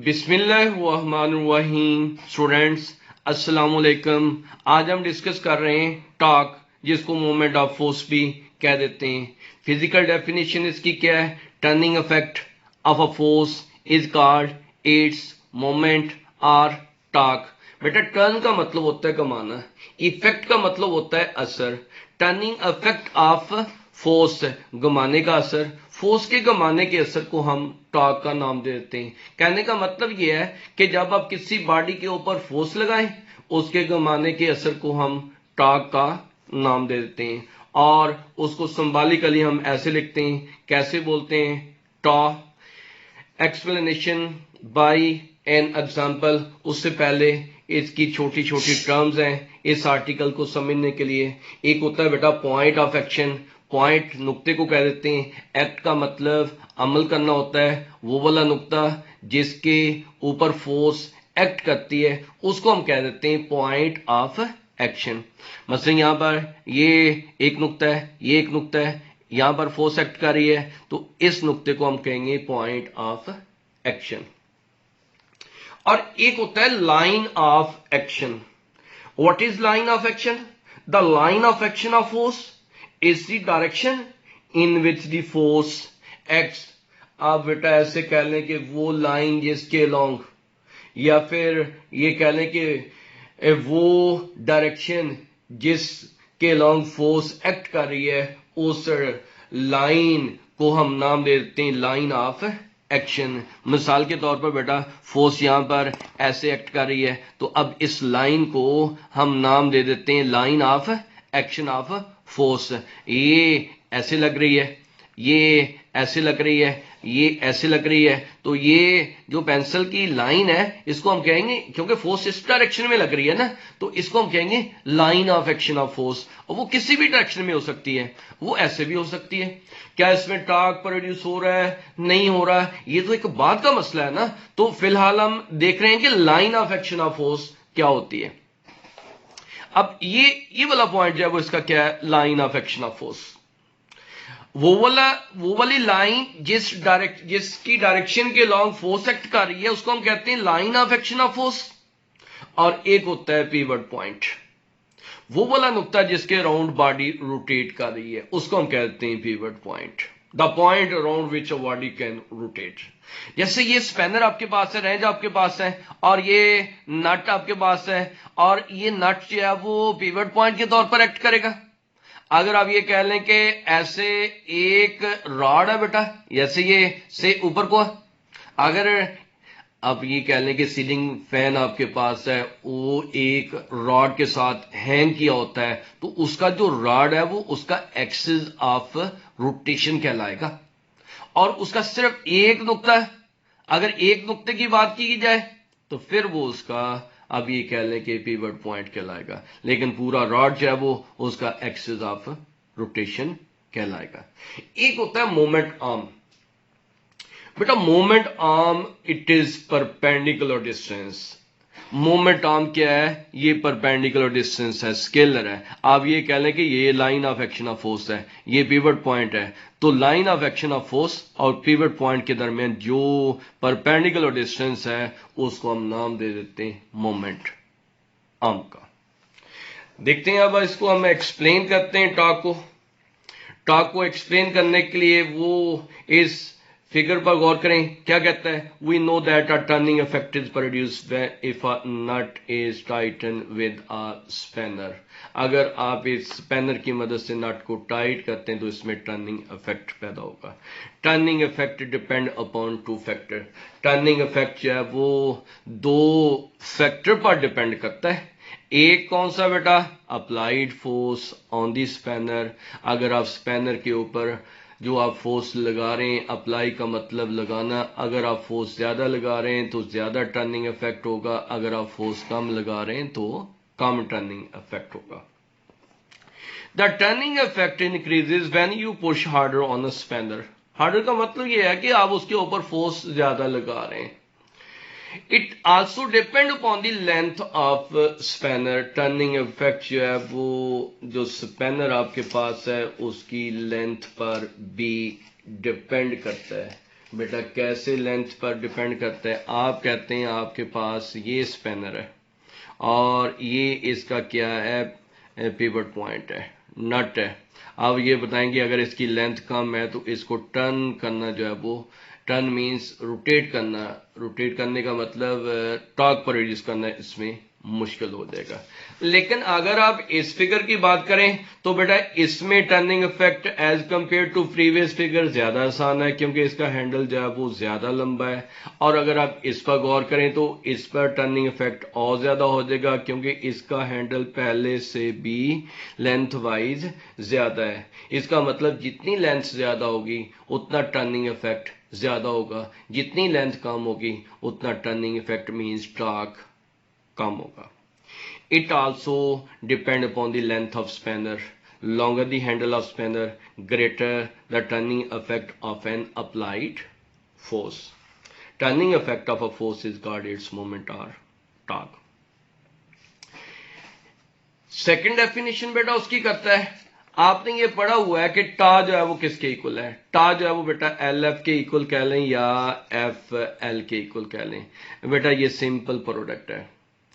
बिस्मिल्लाहिर्रहमानिर्रहीम। स्टूडेंट्स अस्सलाम वालेकुम। आज हम डिस्कस कर रहे हैं टॉर्क, जिसको मोमेंट ऑफ फोर्स भी कह देते हैं। फिजिकल डेफिनेशन इसकी क्या है? Turning effect of a force is called its moment और टॉर्क। बेटा टर्न का मतलब होता है घुमाना, इफेक्ट का मतलब होता है असर। टर्निंग इफेक्ट ऑफ फोर्स, घुमाने का असर, फोर्स के घुमाने के असर को हम टॉर्क का नाम दे देते हैं। कहने का मतलब यह है कि जब आप किसी बॉडी के ऊपर फोर्स लगाएं, उसके घुमाने के असर को हम टॉर्क का नाम दे देते हैं। और उसको सिंबॉलिकली हम ऐसे लिखते हैं, कैसे बोलते हैं? टॉ एक्सप्लेनेशन बाय एन एग्जाम्पल। उससे पहले इसकी छोटी छोटी टर्म्स हैं इस आर्टिकल को समझने के लिए। एक होता है बेटा पॉइंट ऑफ एक्शन। पॉइंट नुक्ते को कह देते हैं। एक्ट का मतलब अमल करना होता है। वो वाला नुक्ता जिसके ऊपर फोर्स एक्ट करती है उसको हम कह देते हैं पॉइंट ऑफ एक्शन। मसलन यहां पर ये एक नुक्ता है, ये एक नुक्ता है, यहां पर फोर्स एक्ट कर रही है, तो इस नुक्ते को हम कहेंगे पॉइंट ऑफ एक्शन। और एक होता है line of action. What is line of action? The line of action of force is the direction in which the force acts. आप बेटा ऐसे कह लें कि वो लाइन जिसके अलोंग, या फिर ये कह लें कि वो डायरेक्शन जिसके अलोंग फोर्स एक्ट कर रही है, उस लाइन को हम नाम दे देते हैं लाइन ऑफ एक्शन। मिसाल के तौर पर बेटा फोर्स यहां पर ऐसे एक्ट कर रही है, तो अब इस लाइन को हम नाम दे देते हैं line of action of force. ये ऐसे लग रही है, ये ऐसे लग रही है, ये ऐसे लग रही है, तो ये जो पेंसिल की लाइन है इसको हम कहेंगे, क्योंकि फोर्स इस डायरेक्शन में लग रही है ना, तो इसको हम कहेंगे line of action of force. और वो किसी भी डायरेक्शन में हो सकती है, वो ऐसे भी हो सकती है। क्या इसमें टॉर्क प्रोड्यूस हो रहा है, नहीं हो रहा है, ये तो एक बाद का मसला है ना। तो फिलहाल हम देख रहे हैं कि line of action of force क्या होती है। अब ये वाला पॉइंट जो है वो इसका क्या है? Line of action of force. वो वाली लाइन जिसकी डायरेक्शन के लॉन्ग फोर्स एक्ट कर रही है उसको हम कहते हैं line of action of force. और एक होता है पिवट पॉइंट, वो वाला नुक्ता जिसके अराउंड बॉडी रोटेट कर रही है उसको हम कहते हैं pivot point. The point around which a body can rotate. जैसे ये स्पैनर आपके पास है, रेंज आपके पास है, और ये नट आपके पास है, और ये नट जो है वो पिवट पॉइंट के तौर पर एक्ट करेगा। अगर आप ये कह लें कि ऐसे एक रॉड है बेटा, जैसे ये से ऊपर को, अगर आप ये कह लें कि सीलिंग फैन आपके पास है, वो एक रॉड के साथ हैंग किया होता है, तो उसका जो रॉड है वो उसका एक्सिस ऑफ रोटेशन कहलाएगा। और उसका सिर्फ एक नुक्ता है। अगर एक नुक्ते की बात की जाए तो फिर वो उसका, अब ये कह लें कि पिवट पॉइंट कहलाएगा, लेकिन पूरा रॉड जो है वो उसका एक्सिस ऑफ रोटेशन कहलाएगा। एक होता है मोमेंट आर्म। बेटा moment arm it is perpendicular distance. Moment arm क्या है? ये परपेंडिकुलर डिस्टेंस है, स्केलर है। आप ये कह लें कि ये line of action of force है, ये पिवट पॉइंट है, तो line of action of force और पिवट पॉइंट के दरमियान जो परपेंडिकुलर डिस्टेंस है उसको हम नाम दे देते हैं मोमेंट आर्म का। देखते हैं, अब इसको हम एक्सप्लेन करते हैं टॉर्क को। टॉर्क को एक्सप्लेन करने के लिए वो इस फिगर पर गौर करें, क्या कहता है? We know that a turning effect is produced if a nut is tighten with a spanner. अगर आप इस स्पैनर की मदद से नट को टाइट करते हैं तो इसमें टर्निंग इफेक्ट पैदा होगा। Turning effect depend upon two factor. Turning effect जो है वो दो फैक्टर पर डिपेंड करता है। एक कौन सा बेटा? Applied force on the spanner. अगर आप स्पैनर के ऊपर जो आप फोर्स लगा रहे हैं, अप्लाई का मतलब लगाना, अगर आप फोर्स ज्यादा लगा रहे हैं तो ज्यादा टर्निंग इफेक्ट होगा, अगर आप फोर्स कम लगा रहे हैं तो कम टर्निंग इफेक्ट होगा। The turning effect increases when you push harder on a spanner. Harder का मतलब यह है कि आप उसके ऊपर फोर्स ज्यादा लगा रहे हैं। It also depend upon the length of spanner. Turning effect जो है वो जो स्पैनर आपके पास है उसकी लेंथ पर भी डिपेंड करता है। बेटा कैसे लेंथ पर डिपेंड करता है। आप कहते हैं आपके पास ये स्पैनर है और ये इसका क्या है, पिवट पॉइंट है, नट है। अब ये बताएंगे अगर इसकी लेंथ कम है तो इसको टर्न करना जो है वो, टर्न मींस रोटेट करना, रोटेट करने का मतलब टॉर्क प्रोड्यूस करना इसमें मुश्किल हो जाएगा। लेकिन अगर आप इस फिगर की बात करें तो बेटा इसमें turning effect as compare to previous figure ज्यादा आसान है, क्योंकि इसका हैंडल जो है वो ज्यादा लंबा है। और अगर आप इस पर गौर करें तो इस पर टर्निंग इफेक्ट और ज्यादा हो जाएगा, क्योंकि इसका हैंडल पहले से भी लेंथ वाइज ज्यादा है। इसका मतलब जितनी लेंथ ज्यादा होगी उतना टर्निंग इफेक्ट ज्यादा होगा, जितनी लेंथ कम होगी उतना टर्निंग इफेक्ट मींस टॉर्क कम होगा। It also depend upon the length of spanner. Longer the handle of spanner, greater the turning effect of an applied force. Turning effect of a force is called its moment or torque. Second definition बेटा उसकी करता है, आपने ये पढ़ा हुआ है कि टा जो है वो किसके इक्वल है। टा जो है वो बेटा एल एफ के इक्वल कह लें या एफ एल के इक्वल कह लें। बेटा ये सिंपल प्रोडक्ट है,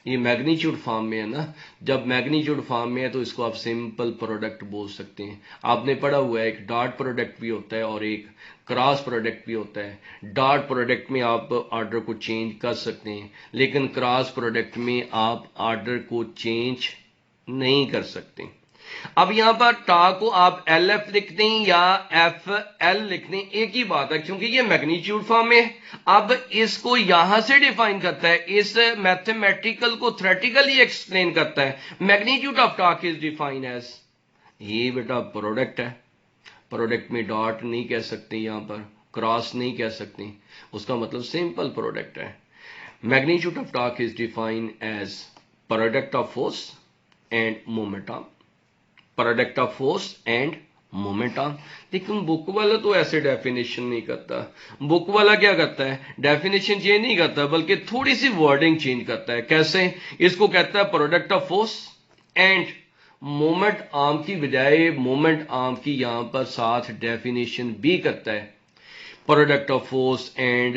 ये मैग्नीट्यूड फॉर्म में है ना। जब मैग्नीट्यूड फॉर्म में है तो इसको आप सिंपल प्रोडक्ट बोल सकते हैं। आपने पढ़ा हुआ है एक डॉट प्रोडक्ट भी होता है और एक क्रॉस प्रोडक्ट भी होता है। डॉट प्रोडक्ट में आप ऑर्डर को चेंज कर सकते हैं, लेकिन क्रॉस प्रोडक्ट में आप ऑर्डर को चेंज नहीं कर सकते। अब यहां पर टा को आप एल एफ लिख दें या एफ एल लिख दें, एक ही बात है, क्योंकि ये मैग्नीट्यूड फॉर्म में है। अब इसको यहां से डिफाइन करता है, इस मैथमेटिकल को थ्योरेटिकली एक्सप्लेन करता है। Magnitude of torque is define as, ये बेटा प्रोडक्ट है, प्रोडक्ट में डॉट नहीं कह सकते, यहां पर क्रॉस नहीं कह सकते, उसका मतलब सिंपल प्रोडक्ट है। Magnitude of torque is define as product of force and moment of, product of force and moment of. लेकिन बुक वाला तो ऐसे डेफिनेशन नहीं करता। बुक वाला क्या करता है, डेफिनेशन चेंज नहीं करता बल्कि थोड़ी सी वर्डिंग चेंज करता है। कैसे, इसको कहता है product of force and moment arm की बजाय मोमेंट आर्म की यहां पर साथ डेफिनेशन भी करता है product of force and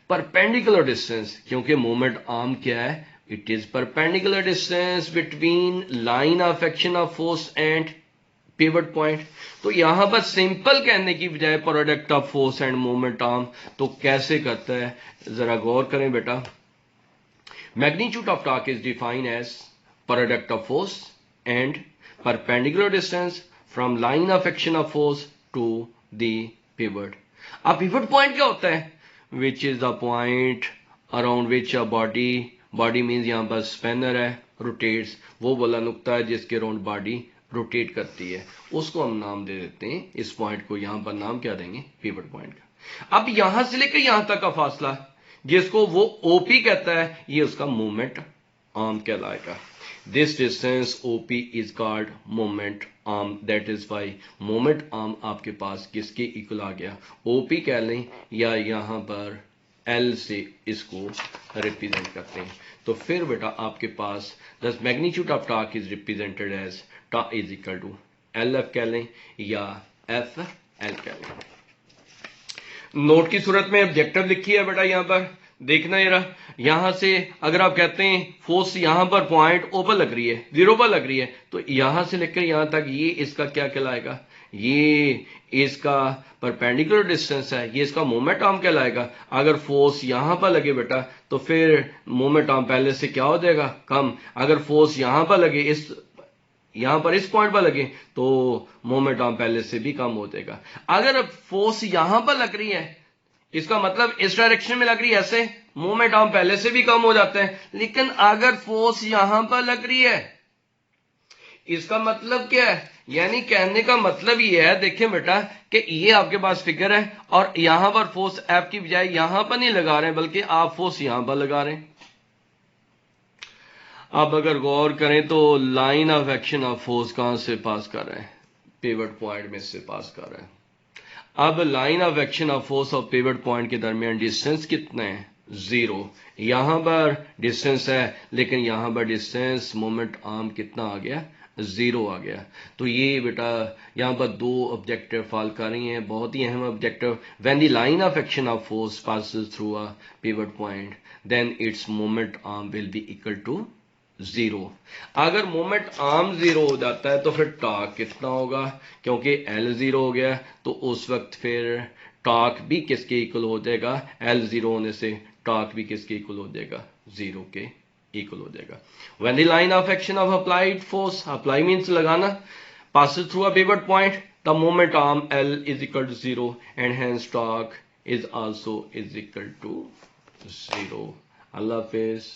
perpendicular distance, क्योंकि मोमेंट आर्म क्या है, it is perpendicular distance between line of action of force and pivot point। तो यहां पर सिंपल कहने की बजाय product of force and moment arm, तो कैसे करता है जरा गौर करें बेटा। Magnitude of torque is defined as product of force and perpendicular distance from line of action of force to the pivot. अब पिवट पॉइंट क्या होता है, which is the point around which a body means यहां पर spanner है, rotates, वो वाला नुक्ता है जिसके अराउंड बॉडी रोटेट करती है, उसको हम नाम दे देते हैं, इस पॉइंट को यहां पर नाम क्या देंगे, पिवट पॉइंट का। अब यहां से लेकर यहां तक का फासला जिसको वो ओपी कहता है, ये उसका मोमेंट आर्म कहलाएगा। This distance OP is called moment arm, that is why moment arm आपके पास किसके इक्वल आ गया, ओपी कह लें या यहां पर एल से इसको रिप्रेजेंट करते हैं। तो फिर बेटा आपके पास the magnitude of torque is represented as torque is equal to L F कह लें या एफ एल कह लें। नोट की सूरत में ऑब्जेक्टिव लिखी है बेटा, यहां पर देखना जरा, यहां से अगर आप कहते हैं फोर्स यहां पर पॉइंट ओ पर लग रही है, जीरो पर लग रही है, तो यहां से लेकर यहां तक ये इसका क्या कहलाएगा, ये इसका परपेंडिकुलर डिस्टेंस है, ये इसका मोमेंट आर्म कहलाएगा। अगर फोर्स यहां पर लगे बेटा तो फिर मोमेंट आर्म पहले से क्या हो जाएगा, कम। अगर फोर्स यहां पर लगे, यहां पर इस पॉइंट पर लगे, तो मोमेंट आर्म पहले से भी कम हो जाएगा। अगर फोर्स यहां पर लग रही है, इसका मतलब इस डायरेक्शन में लग रही है, ऐसे मोमेंट आर्म पहले से भी कम हो जाते हैं। लेकिन अगर फोर्स यहां पर लग रही है, इसका मतलब क्या है, यानी कहने का मतलब ये है, देखें बेटा कि ये आपके पास फिगर है और यहां पर फोर्स एफ की बजाय यहां पर नहीं लगा रहे हैं, बल्कि आप फोर्स यहां पर लगा रहे हैं। अब अगर गौर करें तो line of action of force कहां से पास कर रहे हैं, पिवट पॉइंट में से पास कर रहे हैं। अब line of action of force और पिवट पॉइंट के दरमियान डिस्टेंस कितना है, 0। यहां पर डिस्टेंस है, लेकिन यहां पर डिस्टेंस मोमेंट आर्म कितना आ गया, जीरो आ गया। तो ये बेटा यहाँ पर दो ऑब्जेक्टिव फॉल कर रही हैं, बहुत ही अहम objective. When the line of action of force passes through a pivot point then its moment arm will be equal to zero. अगर मोमेंट आर्म जीरो हो जाता है तो फिर टॉर्क कितना होगा, क्योंकि एल जीरो हो गया तो उस वक्त फिर टॉर्क भी किसके इक्वल हो जाएगा, एल जीरो होने से टॉर्क भी किसके इक्वल हो जाएगा, जीरो के इक्वल हो जाएगा। When the line of action of applied force, apply means लगाना, passes through a pivot point, the moment arm L is equal to zero and hence torque is also is equal to zero. Allah Hafiz.